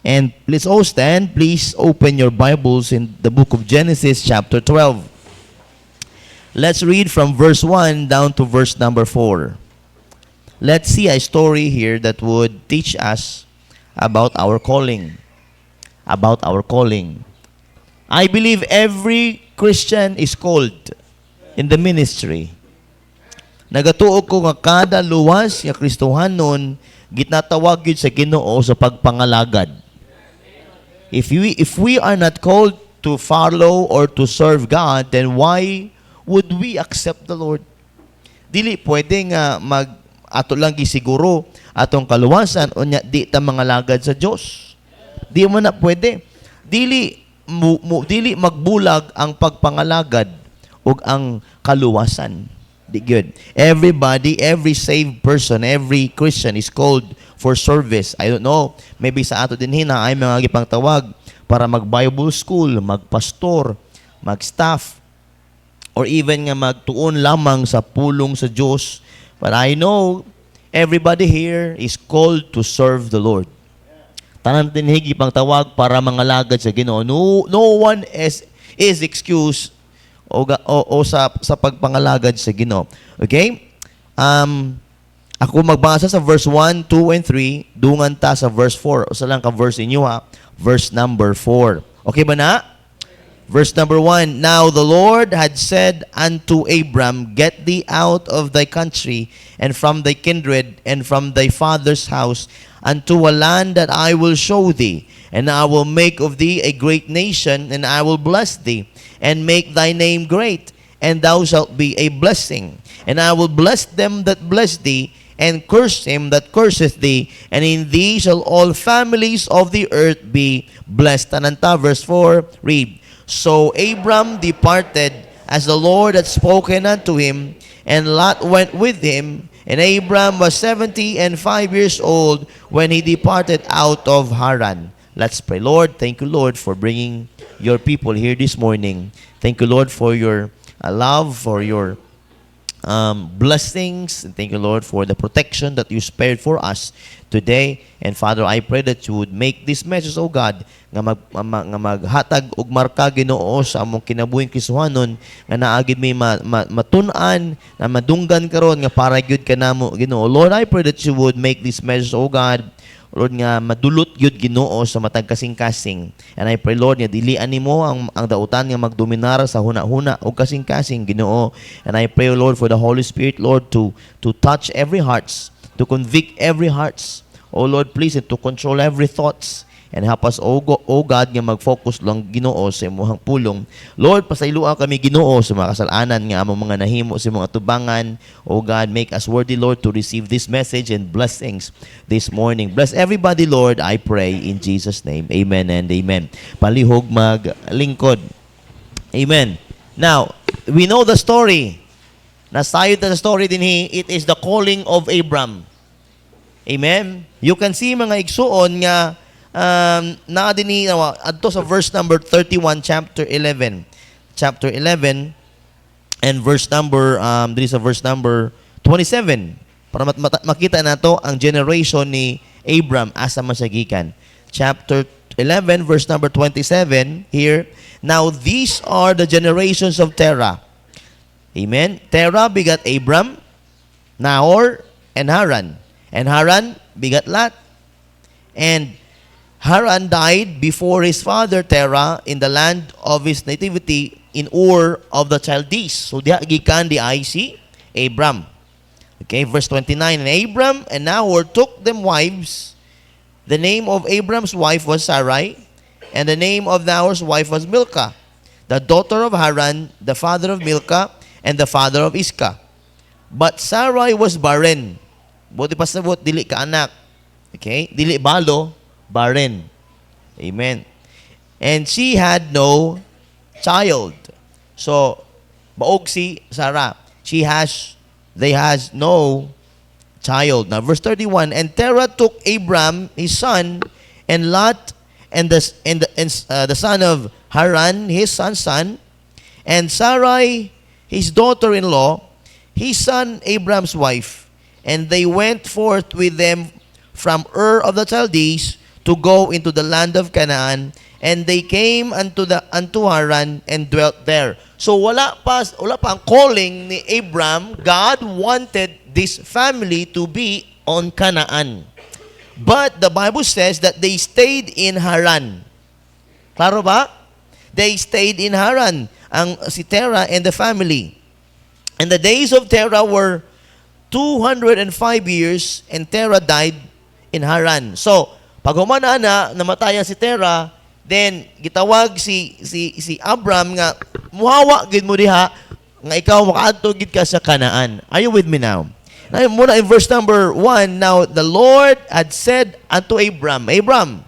And let's all stand. Please open your Bibles in the book of Genesis chapter 12. Let's read from verse 1 down to verse number 4. Let's see a story here that would teach us about our calling. About our calling. I believe every Christian is called in the ministry. Nagatuo ko nga kada luwas nga Kristohanon gitnatawag yun sa Ginoo sa pagpangalagad. If we are not called to follow or to serve God, then why would we accept the Lord? Dili pwede nga ato lang gisiguro atong kaluwasan unya di ta mangalagad sa Dios. Di mo na pwede. Dili magbulag ang pagpangalagad ug ang kaluwasan. Di good. Everybody, every saved person, every Christian is called for service. I don't know, maybe sa ato din hina ay mga gipang tawag para mag-Bible school, mag-pastor, mag-staff, or even nga magtuon lamang sa pulong sa Diyos. But I know everybody here is called to serve the Lord. Tanan din gipang tawag para mangalagad sa Ginoo. No one is excused o sa pagpangalagad sa Ginoo. Okay? Ako magbasa sa verse 1, 2, and 3. Dungan ta sa verse 4. O sa lang ka-verse inyo ha. Verse number 4. Okay ba na? Verse number 1. Now the Lord had said unto Abram, Get thee out of thy country, and from thy kindred, and from thy father's house, unto a land that I will show thee. And I will make of thee a great nation, and I will bless thee, and make thy name great, and thou shalt be a blessing. And I will bless them that bless thee, and curse him that curseth thee, and in thee shall all families of the earth be blessed. Tananta, verse 4, read. So Abram departed as the Lord had spoken unto him, and Lot went with him, and Abram was 75 years old when he departed out of Haran. Let's pray. Lord, thank you, Lord, for bringing your people here this morning. Thank you, Lord, for your love, for your blessings. And thank you, Lord, for the protection that you spared for us today. And Father, I pray that you would make this message, oh God, nga maghatag og marka Ginoo sa among kinabuhing Kristohanon nga naagid may matun-an na madunggan karon nga para gyud kanamo Ginoo. Lord, I pray that you would make this message, oh God, Lord, nga madulot gyud Ginoo sa matag kasing-kasing. And I pray, Lord, nga dilian nimo ang dautan nga magdominar sa huna-huna o kasing-kasing Ginoo. And I pray, Lord, for the Holy Spirit, Lord, to touch every hearts, to convict every hearts. Oh Lord, please, and to control every thoughts. And help us, O God, nga mag-focus lang Ginoo sa imong pulong. Lord, pasayloa kami Ginoo sa mga kasalanan nga among mga nahimo sa mga tubangan. O God, make us worthy, Lord, to receive this message and blessings this morning. Bless everybody, Lord, I pray in Jesus' name. Amen and amen. Palihog maglingkod. Amen. Now, we know the story. Nasayod na the story din it is the calling of Abram. Amen. You can see mga igsuon nga na din adto sa verse number 31 chapter 11 and verse number diri sa verse number 27 para makita nato ang generation ni Abram asa masagikan. Chapter 11 verse number 27 here. Now these are the generations of Terah. Amen. Terah begat Abram, Nahor, and Haran. And Haran begat Lot. And Haran died before his father Terah in the land of his nativity in Ur of the Chaldees. So diha gikan di ay si Abram. Okay, verse 29. And Abram and Nahor took them wives. The name of Abram's wife was Sarai, and the name of Nahor's wife was Milcah, the daughter of Haran, the father of Milcah, and the father of Iscah. But Sarai was barren. Buti pasabot, dili ka anak. Okay? Dili balo, barren. Amen. And she had no child. So, baog si Sarah. They has no child. Now, verse 31, and Terah took Abram, his son, and Lot, and the son of Haran, his son's son, and Sarai, his daughter-in-law, his son Abram's wife, and they went forth with them from Ur of the Chaldees to go into the land of Canaan, and they came unto Haran and dwelt there. So wala pa ang calling ni Abram. God wanted this family to be on Canaan. But the Bible says that they stayed in Haran. Klaro ba? They stayed in Haran, si Terah and the family. And the days of Terah were 205 years, and Terah died in Haran. So, pag humana na, namatayan si Terah, then gitawag si Abram nga, muhawa gid mo diha, nga ikaw makaadto gid ka sa Canaan. Are you with me now? Now, muna in verse number 1, now the Lord had said unto Abram, Abram,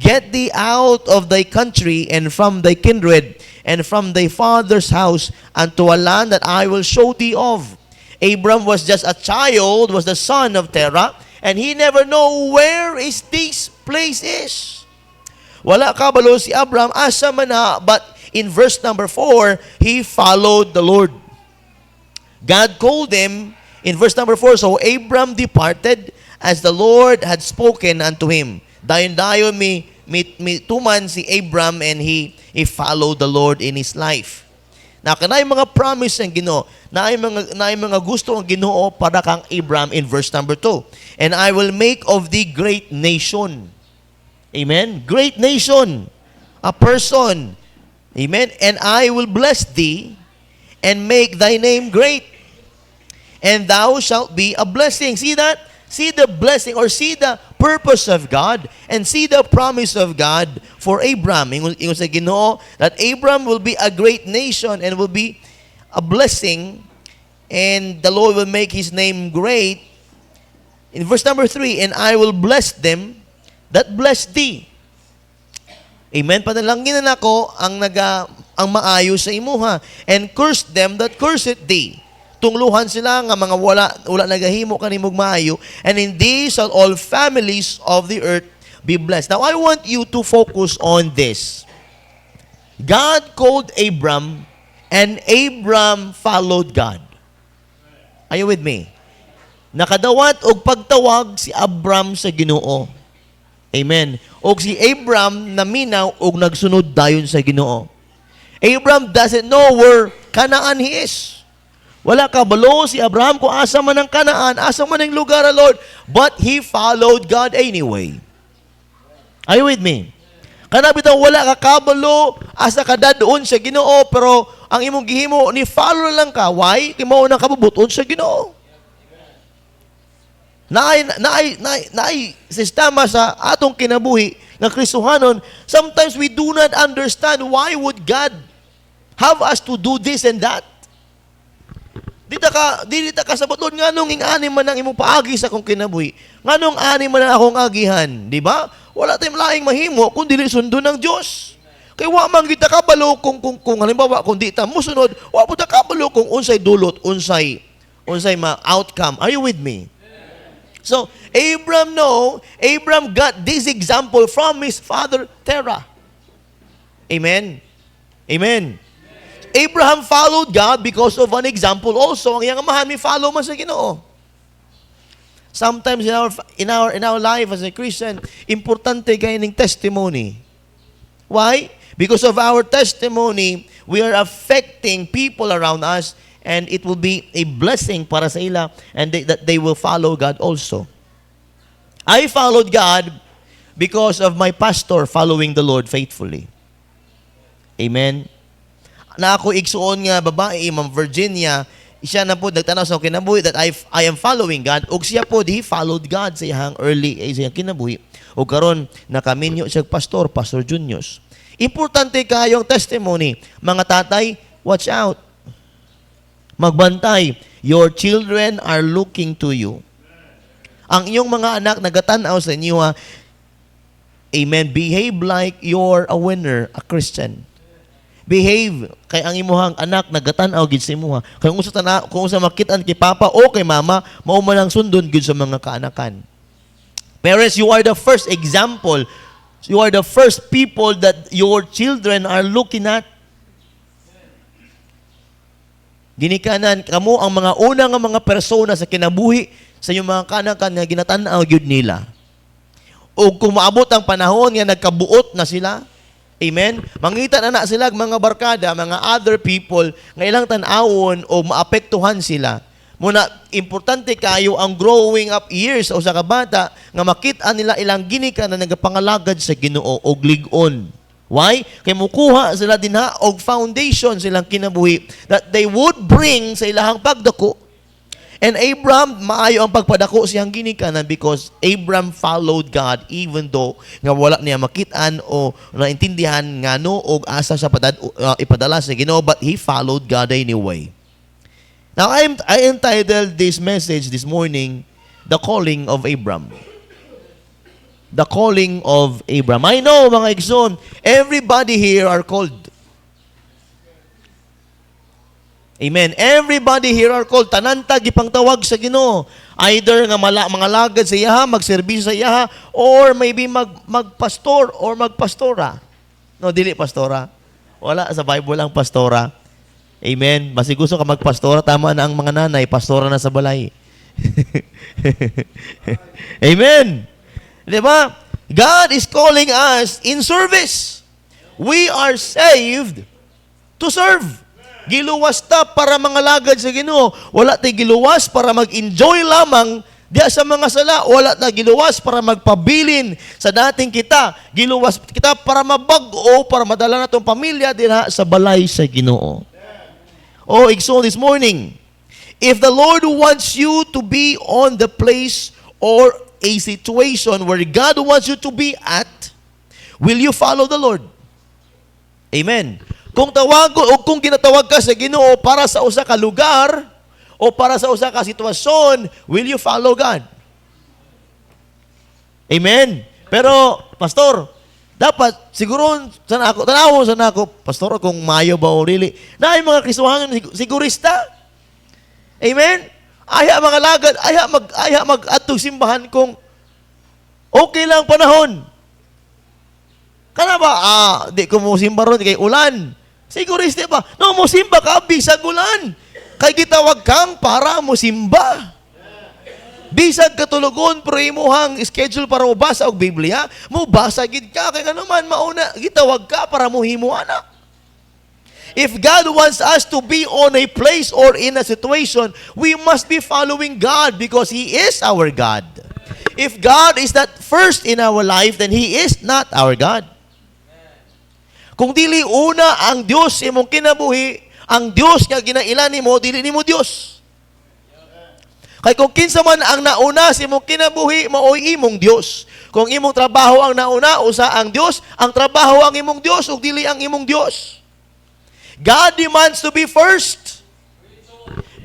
get thee out of thy country and from thy kindred and from thy father's house unto a land that I will show thee of. Abram was just a child, was the son of Terah, and he never know where is this place is. Wala kabalo si Abram, asa man na, but in verse number 4, he followed the Lord. God called him, in verse number 4, so Abram departed as the Lord had spoken unto him. Dayon mi tuman si Abram, and he followed the Lord in his life. Na kanay mga promise ng Ginoo, naay mga gusto ang Ginoo para kang Abram in verse number 2. And I will make of thee great nation. Amen? Great nation. A person. Amen? And I will bless thee and make thy name great. And thou shalt be a blessing. See that? See the blessing or see the purpose of God and see the promise of God for Abram. Ingon sa Ginoo that Abram will be a great nation and will be a blessing, and the Lord will make his name great. In verse number 3, and I will bless them that bless thee. Amen. Panalangin na nako ang maayo sa imuha, and curse them that curse thee. Tungluhan sila nga mga wala nagahimo kanimog maayo, and in these shall all families of the earth be blessed. Now I want you to focus on this. God called Abram, and Abram followed God. Are you with me? Nakadawat og pagtawag si Abram sa Ginoo. Amen. Og si Abram naminaw og nagsunod dayon sa Ginoo. Abram doesn't know where Canaan he is. Wala kabalo si Abraham kung asa man ang Canaan, asa man ang lugar, Lord, but he followed God anyway. Are you with me? Kanabitaw wala ka kabalo, asa ka dadoon sa Ginoo, pero ang imong gihimo ni follow lang ka. Why? Kay mao nang kabubuton sa Ginoo. Naay sistema sa atong kinabuhi nga Kristohanon. Sometimes we do not understand why would God have us to do this and that. Dili ta kasabaton nganong ingani man ang imong paagi sa akong kinabuhi. Nganong ani man ang akong agihan, di ba? Wala tayong laing mahimo kung dili sundon ng Dios. Kay wa man kita kabalo kung halimbawa kung di ta mosunod, wa po ta kabalo kung unsay dulot, unsay outcome. Are you with me? So, Abram got this example from his father Terah. Amen. Amen. Abraham followed God because of an example also. Ang iyang amahan, may follow man sa Ginoo. Sometimes in our life as a Christian, importante kayo ng testimony. Why? Because of our testimony, we are affecting people around us, and it will be a blessing para sa ila, and that they will follow God also. I followed God because of my pastor following the Lord faithfully. Amen. Na ako igsuon nga babae, Ma'am Virginia, siya na po nagtanaw sa kinabuhi that I am following God, ug siya po he followed God sa iyang early sa iyang kinabuhi, ug karon nakaminyo siya Pastor Juniors. Importante kayong testimony. Mga tatay, watch out. Magbantay. Your children are looking to you. Ang iyong mga anak nagatanaw sa inyo, amen, behave like you're a winner, a Christian. Behave kay ang imuhang anak nagatan-aw gid sa imuha. Kay kung sa makitaan kay papa o kay mama, mao man ang sundon gid sa mga kaanakan. Parents, you are the first example. You are the first people that your children are looking at. Ginikanan kamo ang mga una nga mga persona sa kinabuhi sa inyong mga kaanakan nga ginatan-aw gyud nila. O kung maabot ang panahon nga nagkabuot na sila, amen? Mangita na sila mga barkada, mga other people, nga ilang tanawon o maapektuhan sila. Muna, importante kayo ang growing up years o sa kabata nga makita nila ilang ginika na nagapangalagad sa Ginoo o lig-on. Why? Kay mukuha sila din og foundation silang kinabuhi that they would bring sa ilahang pagdako. And Abraham, maayo ang pagpadako siyang ginikanan because Abraham followed God even though nga wala niya makitaan o naintindihan nga no og asa sa ipadala sa Ginoo, but he followed God anyway. Now, I entitled this message this morning, The Calling of Abraham. The Calling of Abraham. I know, mga igsoon, everybody here are called. Amen. Everybody here are called. Tanantag ipang tawag sa Ginoo. Either nga mga lagad sa iyaha, magserbisyo sa iyaha, or maybe magpastor or magpastora. No, dili pastora. Wala sa Bible ang pastora. Amen. Basi gusto ka magpastora, tama na ang mga nanay, pastora na sa balay. Amen. Diba? God is calling us in service. We are saved to serve. Giluwas ta para mga lagad sa Ginoo. Wala tayo giluwas para mag-enjoy lamang diya sa mga sala. Wala na giluwas para magpabilin sa dating kita. Giluwas kita para mabag-o, para madala na itong pamilya diya sa balay sa Ginoo. Oh, igsoon this morning, if the Lord wants you to be on the place or a situation where God wants you to be at, will you follow the Lord? Amen. Kung tawag o kung ginatawag ka sa Ginoo para sa usa ka lugar o para sa usa ka sitwasyon, will you follow God? Amen. Pero, pastor, dapat, siguro, tanawon sana ako, pastor, kung mayo ba o really, na ay mga kisuhangan sigurista. Amen? Aya mga lagad, aya mag-atog simbahan kung okay lang panahon. Kana ba, di ko mo simba ron, kay ulan. Sigurista ba? No, mo simba ka, bisag ulan. Kay gitawag kang para mo simba. Bisag katulugon, pero imuhang schedule para mo basa og Biblia, mo basa gid ka, kaya naman mauna, gitawag ka para mo himuana. If God wants us to be on a place or in a situation, we must be following God because He is our God. If God is not first in our life, then He is not our God. Kung dili una ang Dios imong kinabuhi, ang Dios nga ginailan nimo, dili nimo Dios. Kay kung kinsa man ang nauna si imong kinabuhi, maoy imong Dios. Kung imong trabaho ang nauna, usa ang Dios, ang trabaho ang imong Dios, ug dili ang imong Dios. God demands to be first.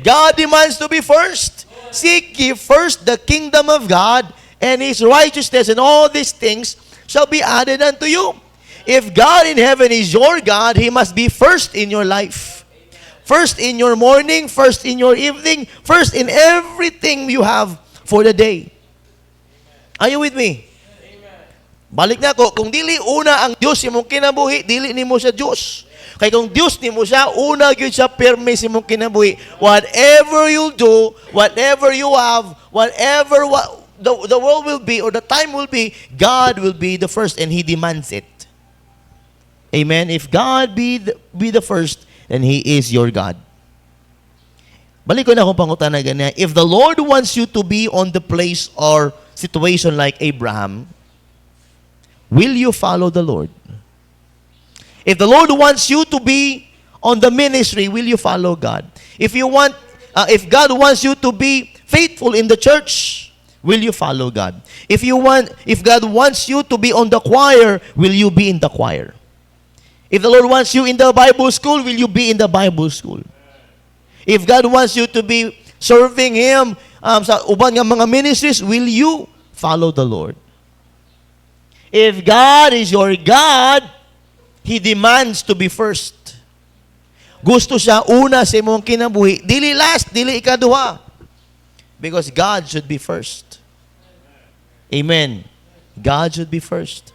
God demands to be first. Seek ye first the kingdom of God and His righteousness, and all these things shall be added unto you. If God in heaven is your God, He must be first in your life. First in your morning, first in your evening, first in everything you have for the day. Are you with me? Balik na ako, kung dili una ang Diyos imong kinabuhi, dili nimo siya Diyos. Kaya kung Diyos nimo siya, una gyud siya perme sa imong kinabuhi. Whatever you do, whatever you have, whatever the world will be or the time will be, God will be the first and He demands it. Amen? If God be the first, then He is your God. Balik ko na akong pangutan na ganyan. If the Lord wants you to be on the place or situation like Abraham, will you follow the Lord? If the Lord wants you to be on the ministry, will you follow God? If God wants you to be faithful in the church, will you follow God? If God wants you to be on the choir, will you be in the choir? If the Lord wants you in the Bible school, will you be in the Bible school? If God wants you to be serving Him sa uban nga mga ministries, will you follow the Lord? If God is your God, He demands to be first. Gusto siya una sa imong kinabuhi. Dili last, dili ikaduha. Because God should be first. Amen. God should be first.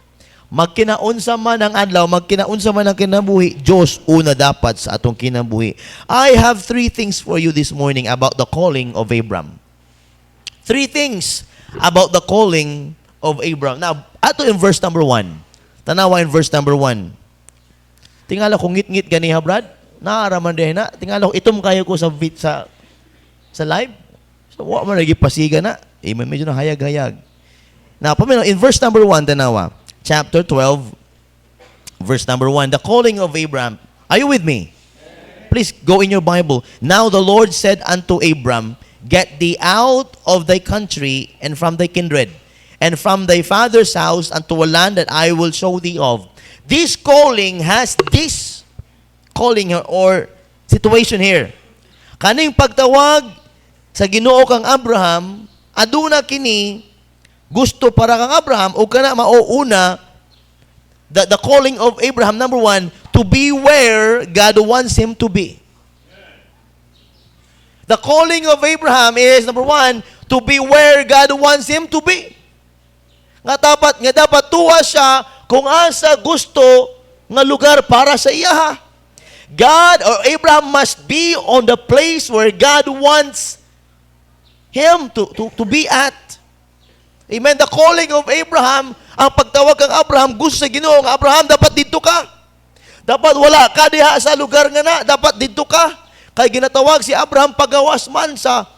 Magkinaunsa man ang adlaw, magkinaunsa man ang kinabuhi, Diyos una dapat sa atong kinabuhi. I have 3 things for you this morning about the calling of Abraham. 3 things about the calling of Abraham. Now, ato in verse number 1. Tanawa in verse number 1. Tingala ko ngit-ngit ganiha, Brad. Naaraman din na. Tingala ko itom kayo ko sa live. So, wa man lagi pasiga na. Medyo na hayag-hayag. Now, pamino, in verse number 1, tanawa. Chapter 12, verse number 1. The calling of Abraham. Are you with me? Please go in your Bible. Now the Lord said unto Abram, get thee out of thy country and from thy kindred, and from thy father's house unto a land that I will show thee of. This calling has this calling or situation here. Kaning pagtawag sa Ginoo kang Abraham, aduna kini gusto para kang Abraham o kana mauuna the calling of Abraham, number 1, to be where God wants him to be. The calling of Abraham is, number 1, to be where God wants him to be. Nga dapat tuwa siya kung asa gusto nga lugar para sa iya. God or Abraham must be on the place where God wants him to be at. Amen. The calling of Abraham, ang pagtawag kang Abraham, gusto sa Ginoo nga Abraham, dapat dito ka. Dapat wala ka diha sa lugar nga na, dapat dito ka. Kay ginatawag si Abraham pagawas man sa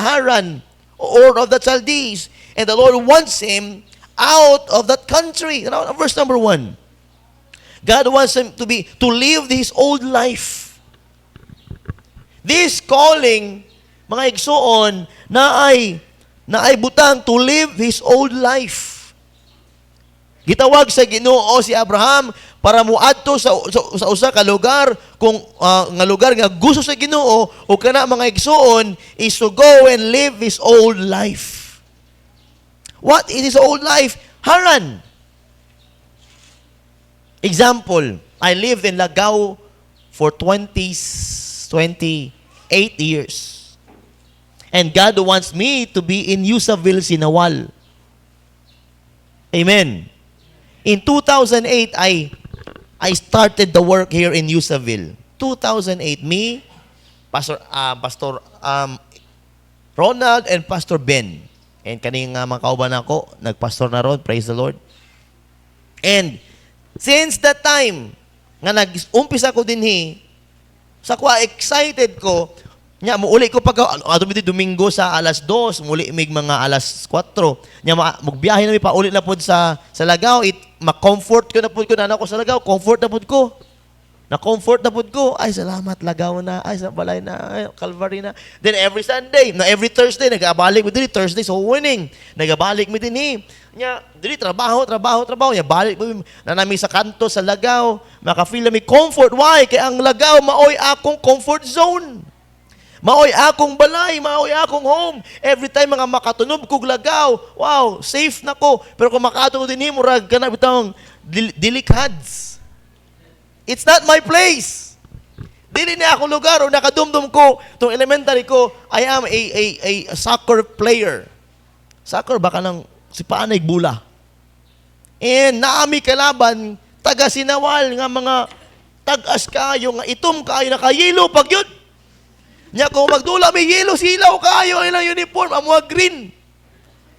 Haran or of the Chaldees. And the Lord wants him out of that country. Verse number 1. God wants him to live his old life. This calling, mga igsoon, na ay butang to live his old life. Gitawag sa Ginoo si Abraham para muadto sa usa ka lugar kung nga lugar nga gusto sa Ginoo o kana mga igsoon is to go and live his old life. What is his old life? Haran. Example, I lived in Lagao for 28 years. And God wants me to be in Yusaville, Sinawal. Amen. In 2008, I started the work here in Yusaville. 2008, me, Pastor Ronald, and Pastor Ben. And kaning mga kauban ako, nagpastor na ron, praise the Lord. And since that time, nga nag-umpisa ko dinhi, sa kwa excited ko, nya muuli ko pag ato mi Domingo sa alas 2, muli mig mga alas 4. Nya magbiyahe na mi pa uli na pud sa Lagao, ma-comfort ko na pud ko na ako sa Lagao, comfort na pud ko. Na-comfort na pud ko. Ay salamat Lagao na, ay sa balay na, ay Calvary na. Then every Sunday, every Thursday nagabalik mi diri, Thursday so winning. Nagabalik mi dinhi. Nya diri trabaho. Nya balik mi na nami sa kanto sa Lagao, maka-feel mi comfort. Why? Kay ang Lagao maoy akong comfort zone. Maoy akong balay, maoy akong home. Every time mga makatunob kog Lagao, wow, safe na ko. Pero kung makatunob din mo, rag ka na bitang dilikhads. It's not my place. Dili na ako lugar o nakadumdum ko. Itong elementary ko, I am a soccer player. Soccer, baka lang si Paanay Bula. And naami kalaban, taga Sinawal, nga mga tagas kayo, nga itom kayo, nakayelo pag yun. Nya kung magdula may yellow, silaw kayo ilang uniform, ang mga green.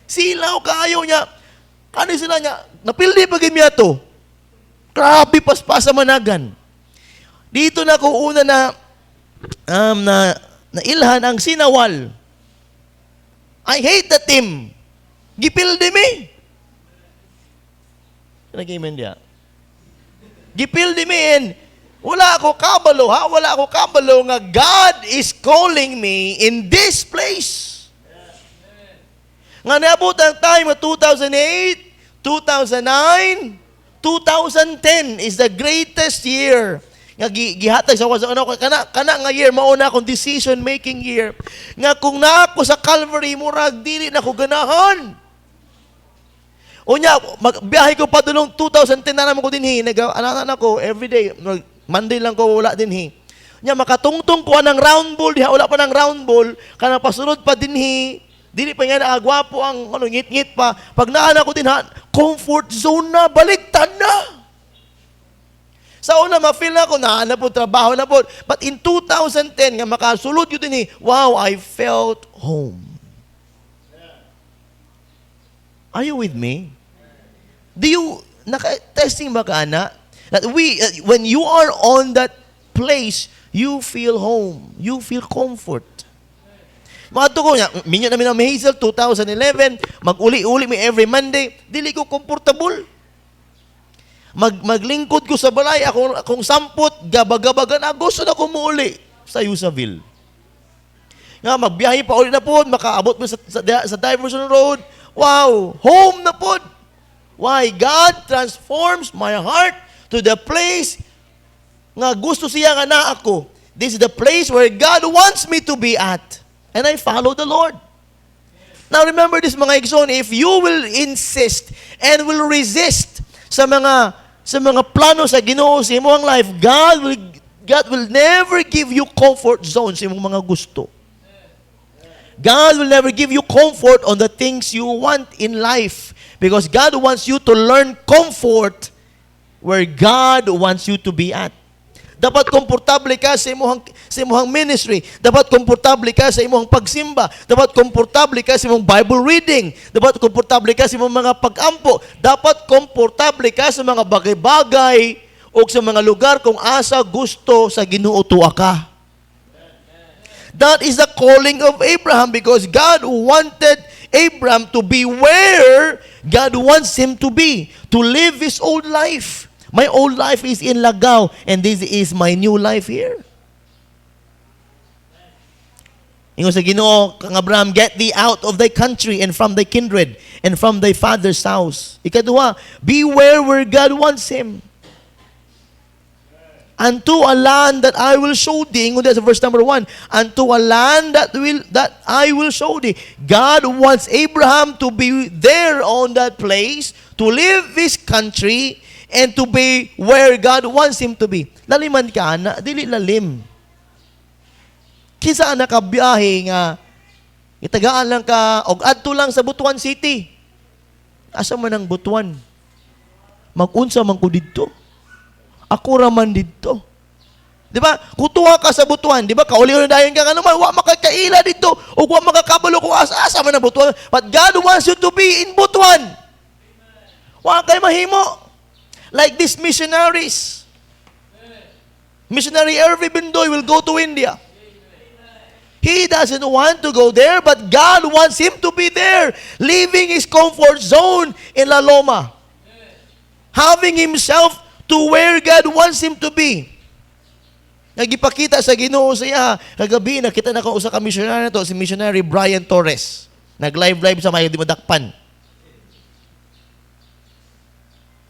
Silaw kayo niya. Ano sila niya? Napildi pa gimya to. Grabe paspas sa managan. Dito na ko una na ilhan ang Sinawal. I hate the team. Gipildi mi. Nag-amen dia. Gipildi mi and wala ako kabalo nga God is calling me in this place. Nga naabot ang time of 2008, 2009, 2010 is the greatest year. Nga gihatag sa kana nga year mauna akong decision making year. Nga kung na ako sa Calvary murag dili na ko ganahan. Unya magbiyahe ko pa dulong 2010 na naman ko dinhi nag-anak ko every day. Monday lang ko wala dinhi. Nya makatungtong ko ng round ball, diha wala pa ng round ball, kana pasunod pa dinhi. Dili pa nga naagwapo ang ngit-ngit pa. Pag naana ko dinha, comfort zone na, baligtad na. Sa una ma-feel na ko na po trabaho na po. But in 2010 nga makasulod yun dinhi, wow, I felt home. Are you with me? Do you, naka-testing ba ka, ana? That when you are on that place, you feel home. You feel comfort. Mga ko niya, minyo namin ang Hazel, 2011, mag-uli-uli mi every Monday, dili ko comfortable. Maglingkod ko sa balay, akong sampot, gabagabagan, gusto na ko muuli sa Yusaville. Nga, magbiyahe pa ulit na po, makaabot mo sa Diversion Road. Wow, home na po. Why? God transforms my heart to the place nga gusto siya nga na ako. This is the place where God wants me to be at. And I follow the Lord. Now remember this mga igsoon, if you will insist and will resist sa mga plano sa Ginoo sa imong life, God will never give you comfort zone sa imong mga gusto. God will never give you comfort on the things you want in life because God wants you to learn comfort where God wants you to be at. Dapat komportable ka sa imong ministry. Dapat komportable ka sa imong pagsimba. Dapat komportable ka sa imong Bible reading. Dapat komportable ka sa imong mga pag-ampo. Dapat komportable ka sa mga bagay-bagay o sa mga lugar kung asa gusto sa Ginoo tuwa ka. That is the calling of Abraham because God wanted Abraham to be where God wants him to be, to live his old life. My old life is in Lagao, and this is my new life here. Ingon sa Ginoo kang Abraham, get thee out of thy country and from thy kindred and from thy father's house. Ikaduha, beware where God wants him. Unto a land that I will show thee. Ingon sa verse number 1. Unto a land that I will show thee. God wants Abraham to be there on that place, to live this country, and to be where God wants him to be. Laliman ka, na, dili lalim. Kinsa nakabiyahe nga, itagaan lang ka, og adto lang sa Butuan City. Asa man ang Butuan? Mag-unsa man ko dito. Ako raman dito. Di ba? Kutuwa ka sa Butuan, di ba? Kauli-uli dayon ka, ano man, wa makakaila dito, o wa makakabalo kung asa man ang Butuan. But God wants you to be in Butuan. Wa kay mahimo. Like these missionaries. Missionary Irving Bindoy will go to India. He doesn't want to go there, but God wants him to be there, leaving his comfort zone in La Loma. Having himself to where God wants him to be. Nagipakita sa Ginoo siya, kagabi nakita na ko usa ka missionary to, si missionary Brian Torres. Nag-live sa Mayo di Madakpan.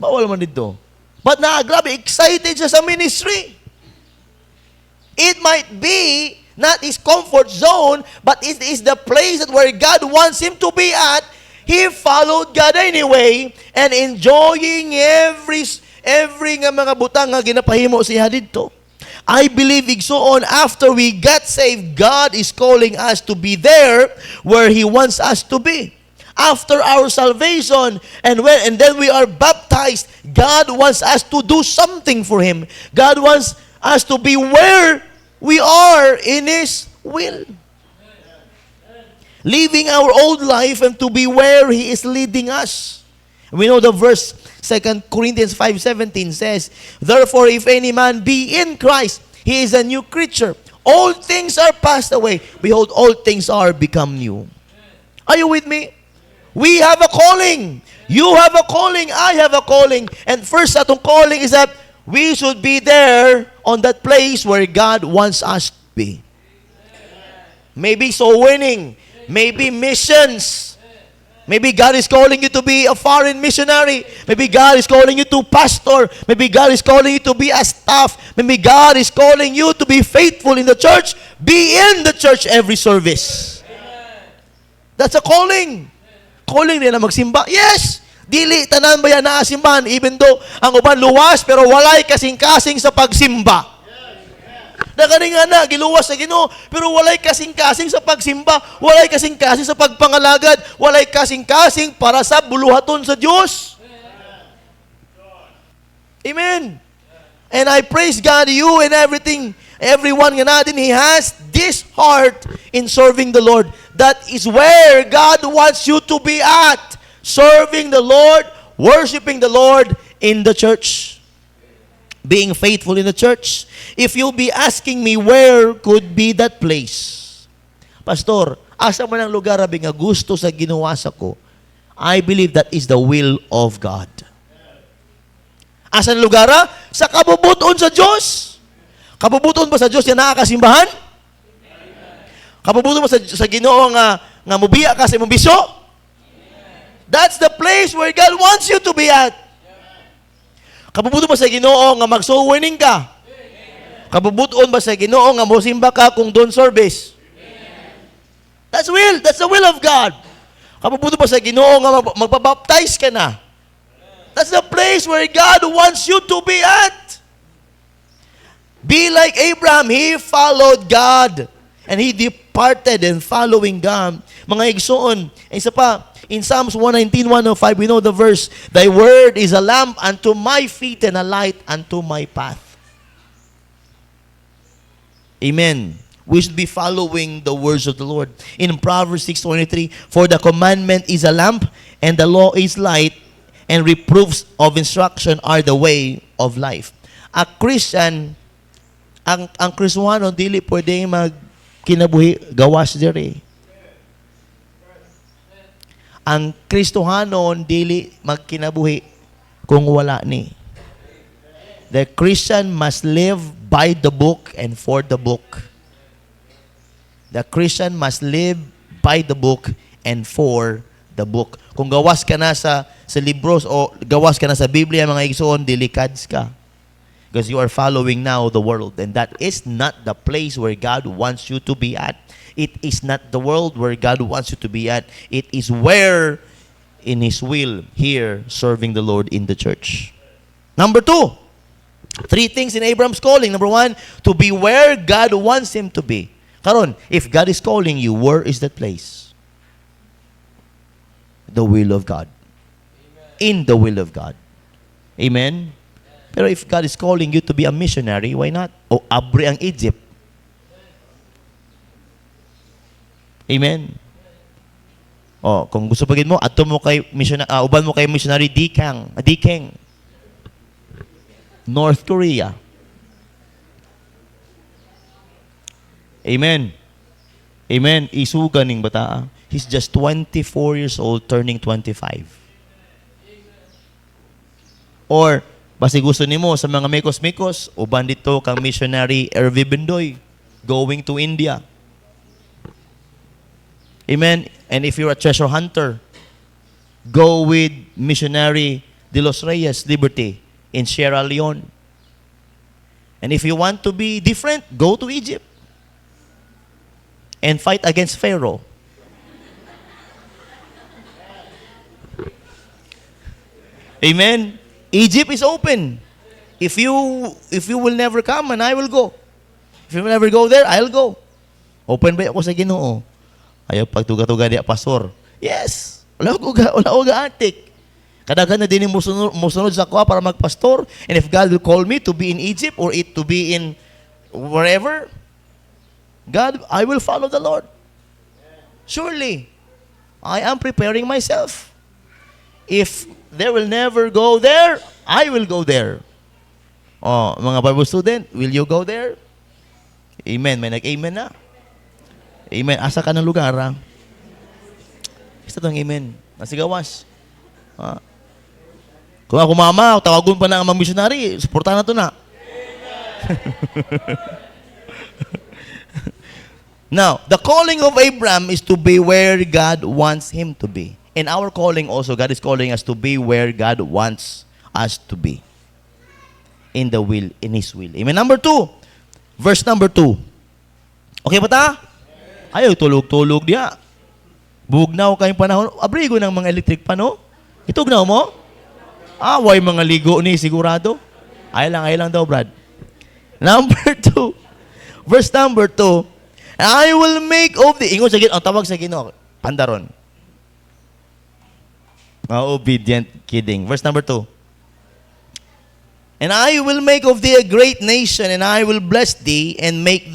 Bawal man dito. But grabe, excited siya sa ministry. It might be not his comfort zone, but it is the place that where God wants him to be at. He followed God anyway and enjoying every nga mga butang nga ginapahimo siya dito. I believe igsoon after we got saved, God is calling us to be there where He wants us to be. After our salvation and then we are baptized, God wants us to do something for Him. God wants us to be where we are in His will. Leaving our old life and to be where He is leading us. We know the verse 2 Corinthians 5:17 says, therefore if any man be in Christ, he is a new creature. All things are passed away. Behold, all things are become new. Are you with me? We have a calling. You have a calling. I have a calling. And first, atong calling is that we should be there on that place where God wants us to be. Maybe soul winning. Maybe missions. Maybe God is calling you to be a foreign missionary. Maybe God is calling you to pastor. Maybe God is calling you to be a staff. Maybe God is calling you to be faithful in the church. Be in the church every service. That's a calling. Calling nila magsimba. Yes! Dili, tanan ba yan naasimbahan? Even though ang uban luwas, pero walay kasing-kasing sa pagsimba. Nagani nga na, giluwas sa Ginoo, pero walay kasing-kasing sa pagsimba, walay kasing-kasing sa pagpangalagad, walay kasing-kasing para sa buluhaton sa Diyos. Amen. And I praise God, you and everyone nga natin, He has this heart in serving the Lord. That is where God wants you to be at. serving the Lord, worshiping the Lord in the church. Being faithful in the church. If you'll be asking me where could be that place, Pastor, asa man ang lugar abi nga gusto sa ginuwasa ko, I believe that is the will of God. Asa ang lugar? Sa kabubuton sa Diyos. Kabubuton ba sa Diyos yan nakakasimbahan? Kabubuton ba sa Ginoo nga mubiya ka sa imong bisyo? That's the place where God wants you to be at. Kabubuton ba sa Ginoo nga mag-soul winning ka? Kabubuton ba sa Ginoo nga mosimba ka kung doon service? That's the will of God. Kabubuton ba sa Ginoo nga magpabaptize ka na? That's the place where God wants you to be at. Be like Abraham, he followed God. And he departed and following God. Mga igsoon, isa pa, in Psalms 119:105, we know the verse, Thy word is a lamp unto my feet and a light unto my path. Amen. We should be following the words of the Lord. In Proverbs 6:23, For the commandment is a lamp, and the law is light, and reproofs of instruction are the way of life. A Christian, ang Kristiyano, dili pwede kinabuhi gawas diri. Ang Kristiyano dili magkinabuhi kung wala ni. The Christian must live by the book and for the book. The Christian must live by the book and for the book. Kung gawas ka na sa libros o gawas ka na sa Biblia, mga igsoon, dilikads ka. Because you are following now the world. And that is not the place where God wants you to be at. It is not the world where God wants you to be at. It is where, in His will, here, serving the Lord in the church. Number 2, 3 things in Abraham's calling. Number 1, to be where God wants him to be. Karon, if God is calling you, where is that place? The will of God. In the will of God. Amen? Pero if God is calling you to be a missionary, why not? O abri ang Egypt. Amen. O, kung gusto pagin mo, ato mo kay missionary, uban mo kay missionary Dikeng. North Korea. Amen. Amen. Isuga ning bata. He's just 24 years old, turning 25. Or basi gusto nimo sa mga mikos-mikos, uban dito kang missionary Ervi Bendoy going to India. Amen. And if you're a treasure hunter, go with missionary De Los Reyes Liberty in Sierra Leone. And if you want to be different, go to Egypt and fight against Pharaoh. Amen. Egypt is open. If you will never come, and I will go. If you will never go there, I'll go. Open ba ako sa Ginoo? Ayaw pagtuga-tuga niya, pastor. Yes. Wala ko ga-atik. Kadaghan na din musunod sa kuha para magpastor. And if God will call me to be in Egypt or to be in wherever, God, I will follow the Lord. Surely, I am preparing myself. If they will never go there, I will go there. Oh, mga Bible student, will you go there? Amen. May nag-amen na. Amen. Asa ka ng lugar, ha? Isa itong amen. Nasigawas. Ha? Kung ako mama, tawagon pa na ang mga missionary, supportan na ito na. Now, the calling of Abraham is to be where God wants him to be. In our calling also, God is calling us to be where God wants us to be. In the will, in His will. Amen. Number 2. Verse number 2. Okay ba ta? Ayaw, tulog-tulog diya. Bugnaw kayong panahon. Abrigo ng mga electric pa, no? Itugnaw mo? Away mga ligo ni sigurado. Ay lang daw, Brad. Number 2. Verse number 2. I will make of the... Ingon sa Ginoo, ang tawag sa Ginoo, pandaron. Obedient, kidding. Verse number 2. And I will make of thee a great nation, and I will bless thee, and make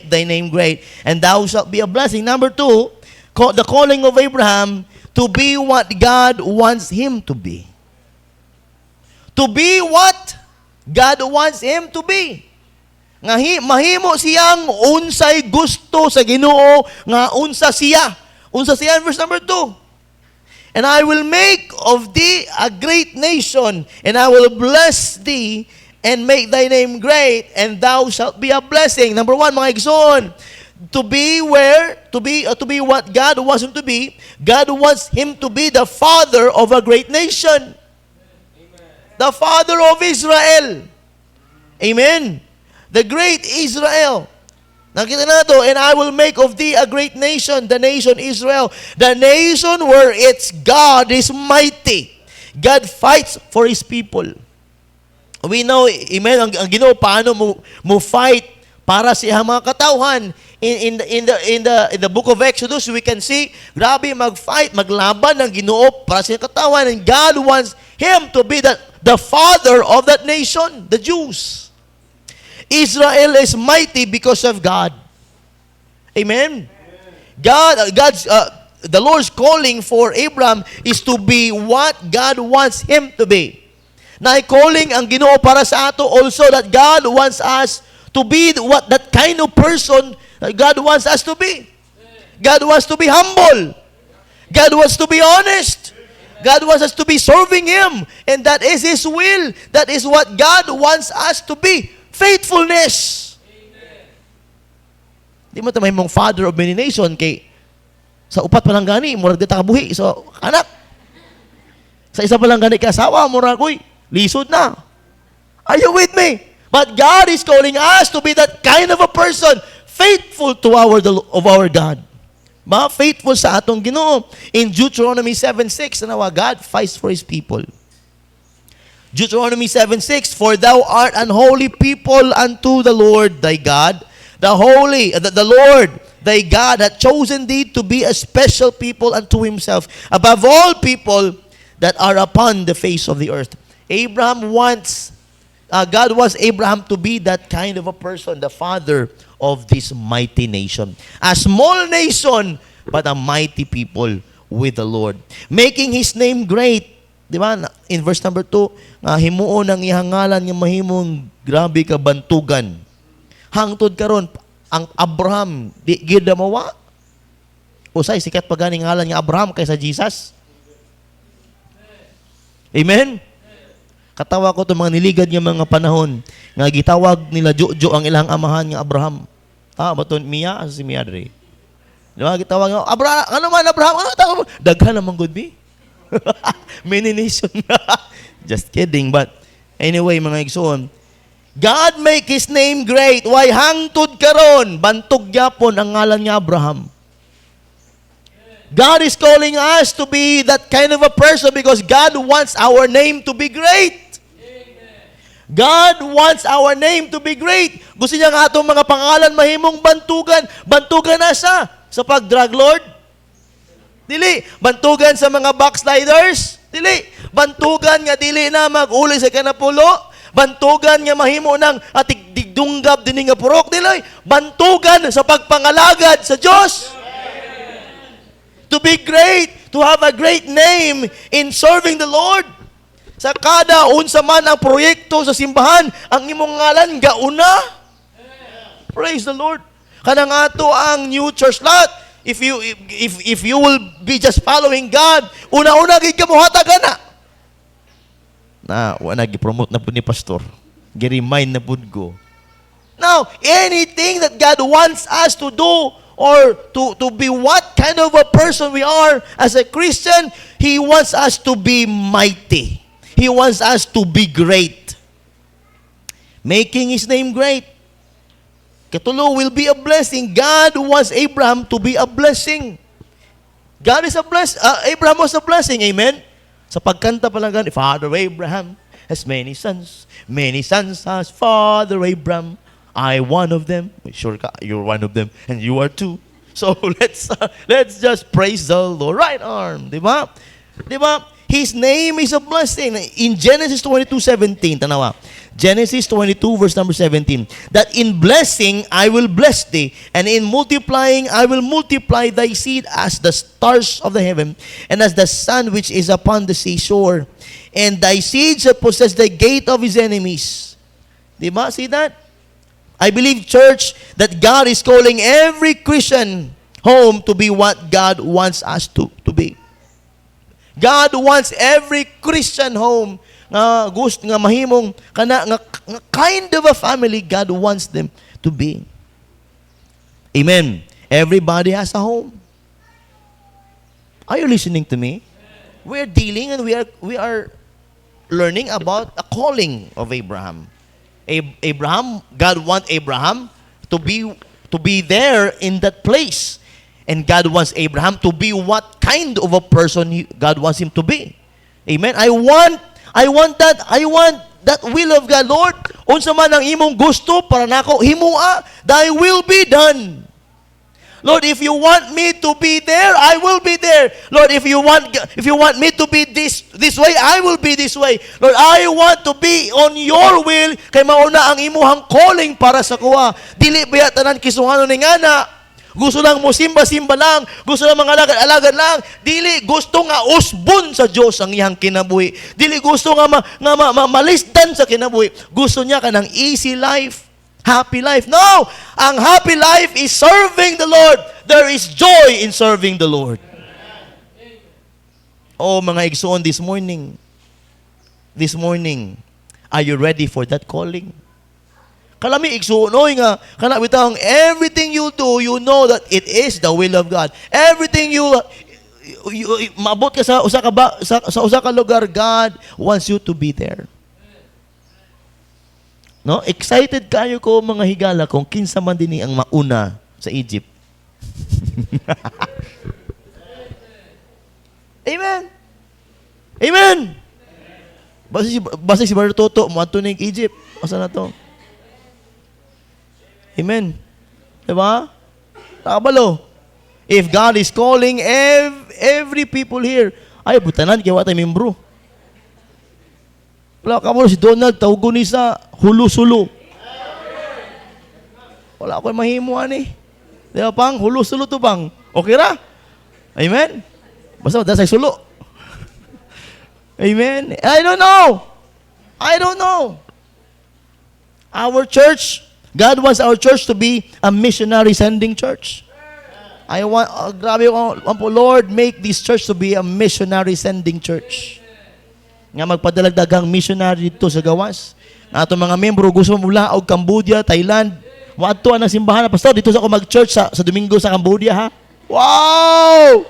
thy name great, and thou shalt be a blessing. Number 2, the calling of Abraham to be what God wants him to be. To be what God wants him to be. Nga mahimo siyang unsay gusto sa Ginoo nga unsa siya. Unsa siya in verse number 2. And I will make of thee a great nation, and I will bless thee and make thy name great, and thou shalt be a blessing. Number 1, mga igsoon, to be what God wants him to be. God wants him to be the father of a great nation. Amen. The father of Israel. Amen. The great Israel. Nakita na to, and I will make of thee a great nation, the nation Israel. The nation where its God is mighty. God fights for His people. We know, amen, ang Ginoo, paano mo fight para sa mga katawhan. In the book of Exodus, we can see, grabe mag-fight, maglaban ng Ginoo para sa katawan. And God wants Him to be the father of that nation, the Jews. Israel is mighty because of God. Amen. The Lord's calling for Abraham is to be what God wants him to be. Na calling ang Ginoo para sa ato also that God wants us to be that kind of person that God wants us to be. God wants to be humble. God wants to be honest. God wants us to be serving Him. And that is His will. That is what God wants us to be. Faithfulness. Di mo tamay mong father of many nation kay sa upat pa lang gani murag dita kabuhi so anak. Sa isa pa lang gani ka asawa murag uy lisod na. Are you with me? But God is calling us to be that kind of a person, faithful to our God. Faithful sa atong Ginoo. In Deuteronomy 7:6, God fights for His people. Deuteronomy 7:6, for thou art an holy people unto the Lord thy God. The Lord thy God hath chosen thee to be a special people unto Himself, above all people that are upon the face of the earth. God wants Abraham to be that kind of a person, the father of this mighty nation. A small nation, but a mighty people with the Lord. Making His name great. Di ba? In verse number 2, himuon ang ihangalan nga mahimong grabe ka bantugan. Hangtod karon ang Abraham, di gid mawa. Usay sikat pa ganing ngalan nga Abraham kaysa Jesus. Amen. Katawa ko itong mga niligad nga mga panahon nga gitawag nila Jojo ang ilang amahan nga Abraham. Baton Mia, si Mia dre. Di ba? Gitawag nga, Abraham, ano man Abraham? Ano tawag mo? Daghan naman good be. Many nation. Just kidding. But anyway, mga igsoon, God make His name great. Why hangtod karon bantog gyapon ang ngalan nga Abraham. God is calling us to be that kind of a person because God wants our name to be great. God wants our name to be great. Gusto niya nga atong mga pangalan mahimong bantugan. Bantugan na sa pag-drug lord? Dili. Bantugan sa mga backsliders? Dili. Bantugan nga dili na mag-uli sa kanapulo? Bantugan nga mahimo ng digdunggab din nga purok? Dili. Bantugan sa pagpangalagad sa Diyos? To be great, to have a great name in serving the Lord. Sa kada unsa man ang proyekto sa simbahan, ang imong ngalan gauna. Praise the Lord. Kanang ato ang new church lot. If you will be just following God, una-una gid ka mohatag na wala gi-promote na pud ni pastor. Gi-remind na pud ko. Now, anything that God wants us to do or to be what kind of a person we are as a Christian, He wants us to be mighty. He wants us to be great. Making His name great. Katulo will be a blessing. God wants Abraham to be a blessing. God is a blessing. Abraham was a blessing. Amen? Sa pagkanta pa lang ganun, Father Abraham has many sons. Many sons has Father Abraham. I one of them. Sure ka, you're one of them. And you are two. So let's just praise the Lord. Right arm. Diba? Diba? His name is a blessing. In Genesis 22:17, tanawa. Genesis 22 verse number 17. That in blessing I will bless thee, and in multiplying I will multiply thy seed as the stars of the heaven, and as the sun which is upon the seashore. And thy seed shall possess the gate of his enemies. Diba? See that? I believe, church, that God is calling every Christian home to be what God wants us to be. God wants every Christian home nga gusto nga mahimong kana nga kind of a family God wants them to be. Amen. Everybody has a home. Are you listening to me? We're dealing and we are learning about a calling of Abraham. Abraham, God wants Abraham to be there in that place. And God wants Abraham to be what kind of a person God wants him to be. Amen. I want that will of God, Lord. Unsa man ang imong gusto para nako himua, thy will be done. Lord, if you want me to be there, I will be there. Lord, if you want me to be this way, I will be this way. Lord, I want to be on your will kay mauna ang imuhang calling para sa kuha. Dili biya tanan kisuhanon ni ngana. Gusto lang mo simba-simba lang, gusto lang mga alagad-alagad lang. Dili gusto nga usbon sa Dios ang iyang kinabuhi. Dili gusto nga malisdan sa kinabuhi. Gusto niya kanang easy life, happy life. No! Ang happy life is serving the Lord. There is joy in serving the Lord. Oh, mga igsoon this morning, are you ready for that calling? Kalami igsuonoy nga kana bitang everything you do, you know that it is the will of God. Everything you maabot ka sa usa ka lugar, God wants you to be there. No, excited kayo ko mga higala kung kinsa man dinhi ang mauna sa Egypt. Amen. Amen. Basta si Brother Toto mo ato ning Egypt. Asa na to? Amen. Diba? Takabalo. If God is calling every people here, ay, butanan, kaya watay membro. Wala ka mo si Donald, tawgo ni sa hulu-sulo. Wala ko mahimuan eh. Diba pang, hulu-sulo to pang. Okay ra? Amen? Basta dasay sulo. Amen? I don't know. Our church, God wants our church to be a missionary sending church. I want, grabe ko, Lord, make this church to be a missionary sending church. Nga magpadalagdagang missionary dito sa gawas. Nga itong mga membro, gusto mula og Cambodia, Thailand. Wato ang simbahan na, Pastor, dito sa ako mag-church sa Domingo sa Cambodia, ha? Wow!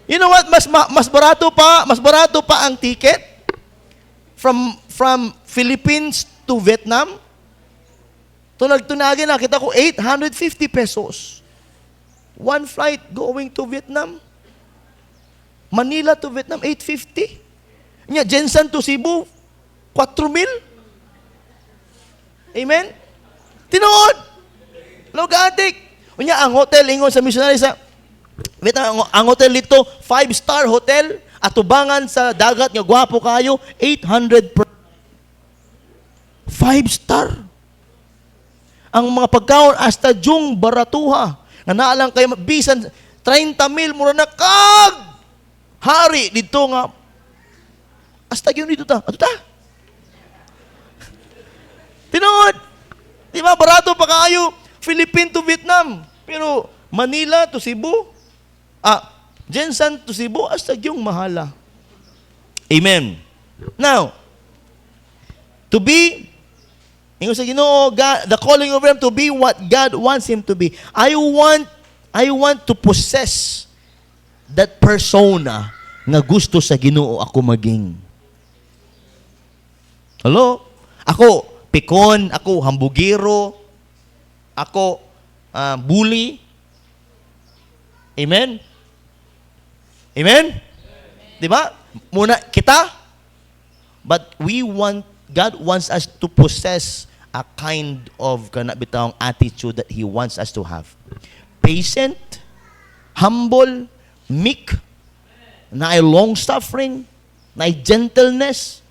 You know what? Mas barato pa ang ticket from Philippines to Vietnam. Tunagtunagin na, kita ko 850 pesos. One flight going to Vietnam. Manila to Vietnam, 850. Nya, Jensen to Cebu, 4,000. Amen? Tinuod. Logatik. Unya, ang hotel, ingon sa missionary sa Vietnam, ang hotel dito, 5-star hotel, atubangan sa dagat, nga gwapo kayo, 800 per 5-star. Ang mga pagkaon hasta jung baratuha. Na naalang kayo bisan 30,000 mura na kag hari dito nga. Hasta gyud dito ta. Ato ta. Tinuod. Di ba barato pa kayo Philippines to Vietnam. Pero Manila to Cebu. Jensen to Cebu hasta gyung mahala. Amen. Now, to be ingon sa Ginoo, God, the calling of him to be what God wants him to be. I want to possess that persona nga gusto sa Ginoo ako maging. Hello? Ako, pikon, ako hambugiro, ako bully. Amen? Amen? Di ba? Muna kita, but God wants us to possess a kind of kanabitang attitude that He wants us to have. Patient, humble, meek, na ay long-suffering, na ay gentleness.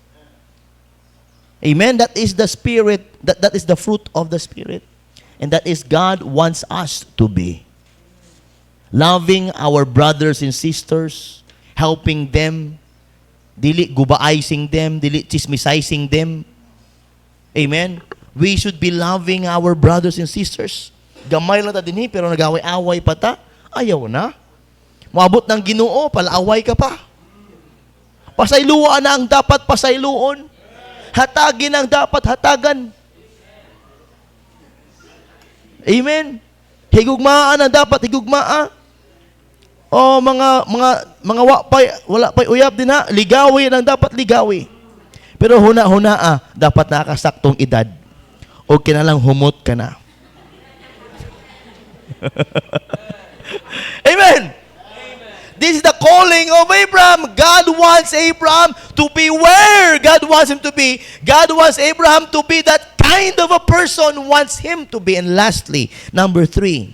Amen? That is the Spirit, that is the fruit of the Spirit. And that is God wants us to be. Loving our brothers and sisters, helping them, dili gubaising them, dili chismisizing them. Amen? We should be loving our brothers and sisters. Gamay lang ta dinhi pero nagaway-away pa ta. Ayaw na. Moabot ng Ginoo, palaaway ka pa. Pasayloan na ang dapat pasayloon. Hatagin ang dapat hatagan. Amen. Higugmaan ang dapat higugmaa. O mga wala pa'y uyab din ha. Ligawi ang dapat ligawi. Pero huna-huna dapat nakasaktong edad. O kinalang humot ka na. Amen. This is the calling of Abraham. God wants Abraham to be where God wants him to be. God wants Abraham to be that kind of a person wants him to be. And lastly, number 3.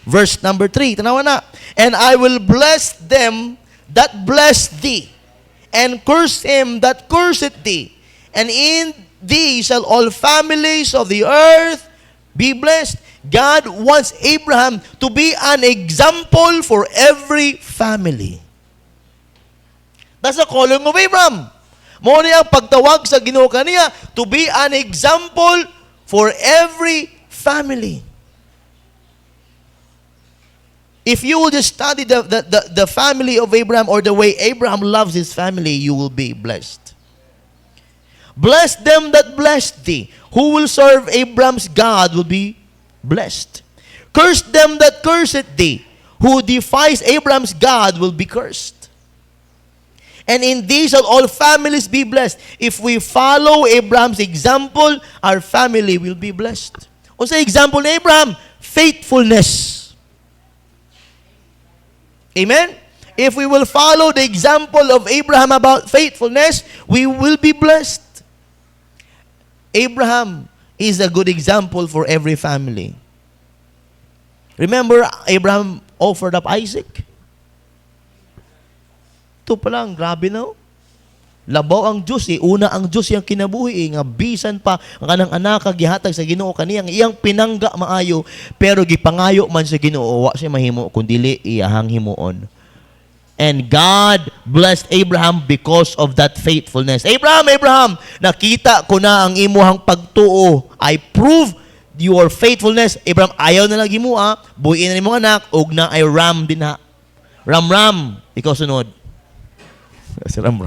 Verse number 3. Tanawa na. And I will bless them that bless thee, and curse him that curseth thee. And in thee shall all families of the earth be blessed. God wants Abraham to be an example for every family. That's the calling of Abraham. Mo niya ang pagtawag sa Ginoo kaniya to be an example for every family. If you will just study the family of Abraham or the way Abraham loves his family, you will be blessed. Bless them that bless thee. Who will serve Abraham's God will be blessed. Curse them that curseth thee. Who defies Abraham's God will be cursed. And in these shall all families be blessed. If we follow Abraham's example, our family will be blessed. O sa example ni Abraham, faithfulness. Amen? If we will follow the example of Abraham about faithfulness, we will be blessed. Abraham is a good example for every family. Remember, Abraham offered up Isaac. Ito pa lang, grabe na. Labaw ang Diyos Una ang Diyos yung kinabuhi nga bisan pa ang kanang anak gihatag sa Ginoo kaniyang iyang pinangga maayo pero gipangayo man sa Ginoo wa siya mahimo kundi iyahang himuon. And God blessed Abraham because of that faithfulness. Abraham, nakita ko na ang imuhang pagtuo. I prove your faithfulness. Abraham, ayaw na lang gimua, buhiin na ni mong anak, og na ay Ram din ha. Ram, ikaw sunod. Si Ram.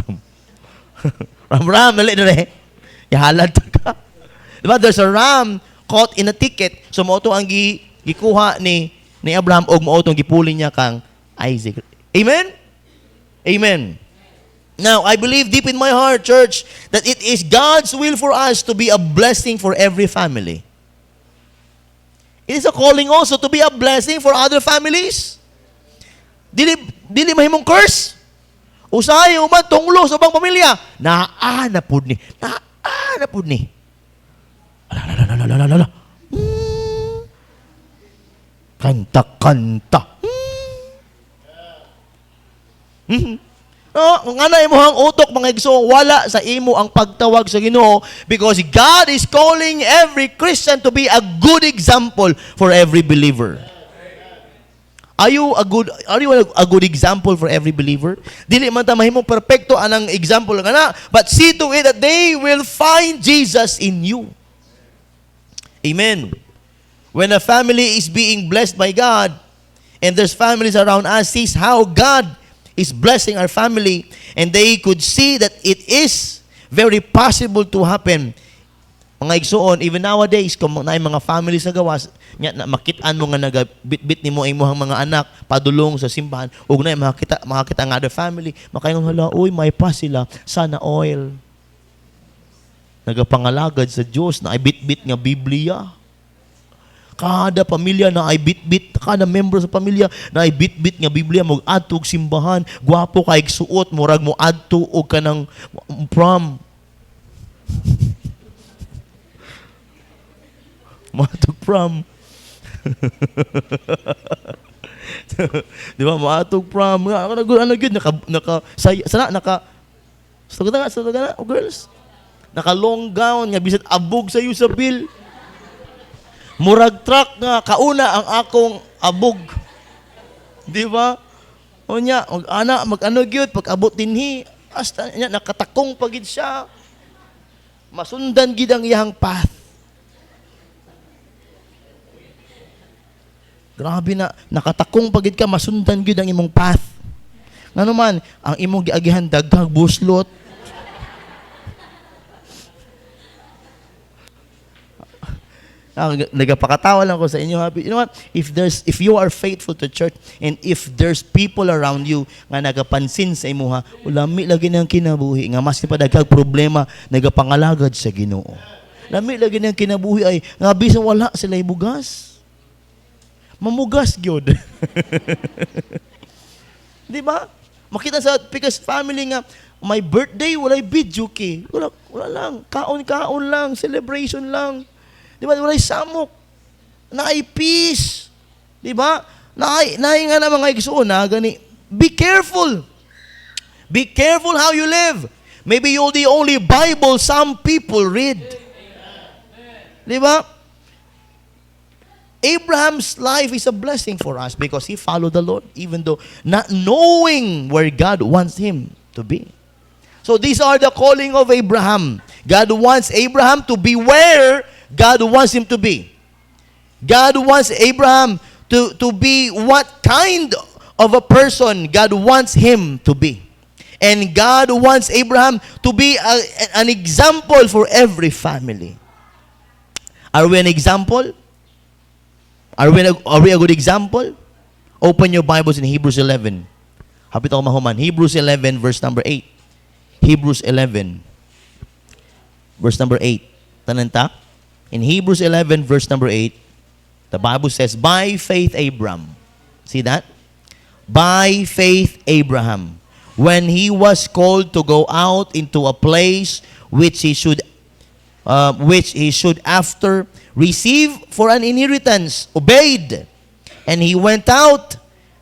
Ram, dali na rin. Ihalad ka. Diba, there's a ram caught in a ticket. So, mo ang gikuha ni Abraham, og mo gipuli niya kang Isaac. Amen? Amen. Now, I believe deep in my heart, church, that it is God's will for us to be a blessing for every family. It is a calling also to be a blessing for other families. Dili mahimong curse. Usahay man tunglo sa bang pamilya. Naa na pud ni. Ala. Kanta. Kung ano imuhang utok mga igsoon, wala sa imo ang pagtawag sa Ginoo because God is calling every Christian to be a good example for every believer. Are you a good example for every believer? Dili man ta mahimong perpekto anang example kana, but see to it that they will find Jesus in you. Amen. When a family is being blessed by God and there's families around us, sees how God is blessing our family, and they could see that it is very possible to happen. Mga igsoon, even nowadays, kung na mga families na gawas, makitaan mo nga nagabit-bit ni mo ay mohang mga anak, padulong sa simbahan, ug na makakita ang other family, makayong hala, uy, may pa sila, sana oil. Nagapangalagad sa Diyos na ay bit-bit nga Biblia. Kada pamilya na ay bit-bit, kada member sa pamilya na ay bit-bit nga Biblia, mo adto og simbahan, gwapo kay suot, murag mo adto og kanang prom. Matog prom. Di ba, matog prom. Ano gyud naka girls. naka-long gown, nga bisan abog sa iyo sa bill. Murag truck nga, kauna ang akong abog. Di ba? O niya, mag-ano gyud pag-abot dinhi, hasta niya, nakatakong pagid siya. Masundan gid ang iyang path. Grabe na, nakatakong pagid ka, masundan gid ang imong path. Ngano man, ang imong giagihan daghang buslot. Nagapakatawa lang ko sa inyo. You know what? If you are faithful to church and if there's people around you nga nagapansin sa imuha, ulami lagi nang kinabuhi nga mas pa daghang problema nagapangalagad sa Ginoo. Lami lagi nang kinabuhi ay nga bisan wala sila bugas. Mamugas gyud. Di ba? Makita sa because family nga my birthday walay video kay. Wala lang, kaon-kaon lang, celebration lang. Di ba? Walay samok. Naay peace. Di ba? Naay nga na mga igsoon na gani. Be careful. Be careful how you live. Maybe you're the only Bible some people read. Di ba? Abraham's life is a blessing for us because he followed the Lord even though not knowing where God wants him to be. So these are the calling of Abraham. God wants Abraham to be where God wants him to be. God wants Abraham to be what kind of a person God wants him to be. And God wants Abraham to be an example for every family. Are we an example? Are we a good example? Open your Bibles in Hebrews 11. Hapit ako mahuman. Hebrews 11 verse number 8. Hebrews 11 verse number 8. Tananta? In Hebrews 11 verse number 8, the Bible says, by faith Abraham. See that? By faith Abraham, when he was called to go out into a place which he should after receive for an inheritance, obeyed. And he went out,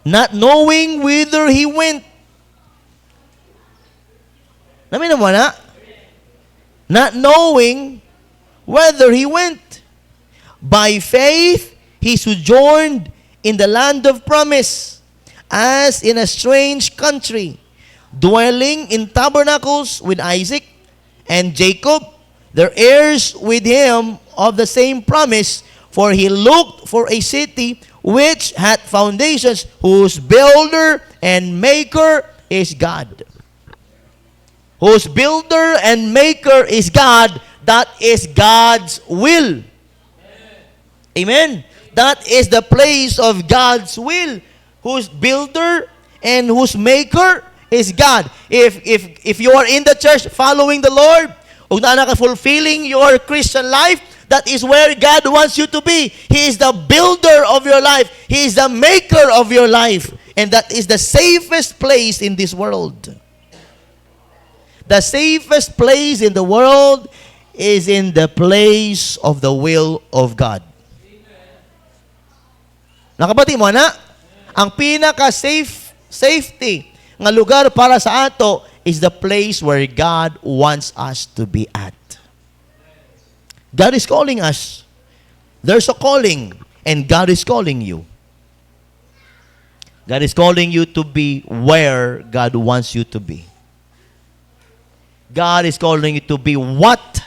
not knowing whither he went. Namin naman na? Not knowing whether he went. By faith, he sojourned in the land of promise, as in a strange country, dwelling in tabernacles with Isaac and Jacob, their heirs with him of the same promise, for he looked for a city which had foundations, whose builder and maker is God. Whose builder and maker is God. That is God's will. Amen. That is the place of God's will. Whose builder and whose maker is God. If you are in the church following the Lord, ug naa ka fulfilling your Christian life, that is where God wants you to be. He is the builder of your life. He is the maker of your life. And that is the safest place in this world. The safest place in the world is in the place of the will of God. Nakabati mo na? Ang safety nga lugar para sa ato is the place where God wants us to be at. God is calling us. There's a calling, and God is calling you. God is calling you to be where God wants you to be. God is calling you to be what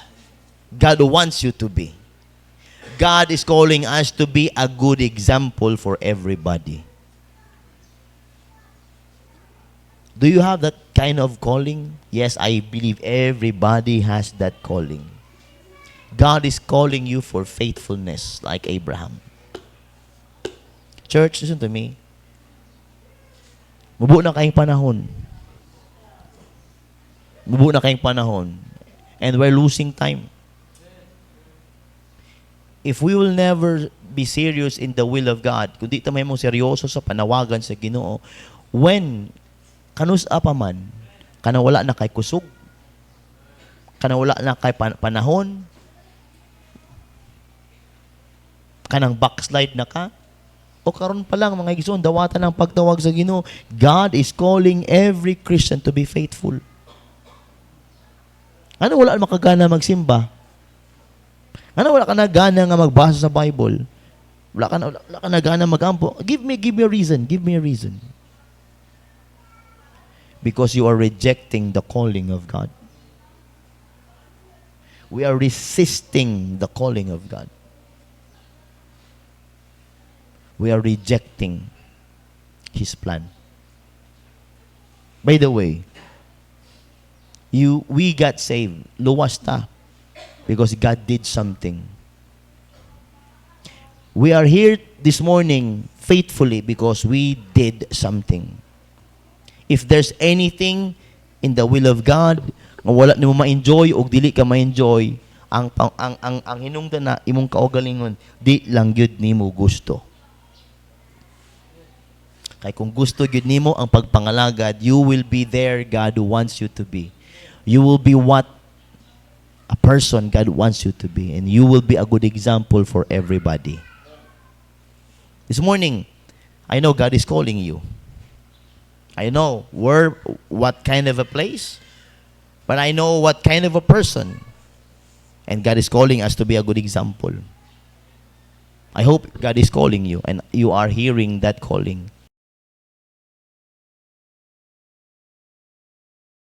God wants you to be. God is calling us to be a good example for everybody. Do you have that kind of calling? Yes, I believe everybody has that calling. God is calling you for faithfulness like Abraham. Church, listen to me. Mubo na kayong panahon. Mubo na kayong panahon. And we're losing time. If we will never be serious in the will of God, kung di tayo mong seryoso sa panawagan sa Ginoo, when kanus apa man, kana wala na kay kusog, kana wala na kay panahon, kanang backslide na ka, o karon pa lang mga igsoon, dawatan ng pagtawag sa Ginoo. God is calling every Christian to be faithful. Ano wala ka makagana magsimba? Ano wala ka na gana nga magbasa sa Bible? Wala ka na gana magampo? Give me a reason. Give me a reason. Because you are rejecting the calling of God. We are resisting the calling of God. We are rejecting His plan. By the way, we got saved. Luwas ta. Because God did something. We are here this morning faithfully because we did something. If there's anything in the will of God nga wala nimo ma-enjoy o dili ka ma-enjoy, ang hinungdan na imong kaugalingon, di lang gyud nimo gusto. Kay kung gusto gyud nimo ang pagpangalagad, you will be there God wants you to be. You will be what a person God wants you to be, and you will be a good example for everybody. This morning, I know God is calling you. I know what kind of a place, but I know what kind of a person. And God is calling us to be a good example. I hope God is calling you and you are hearing that calling.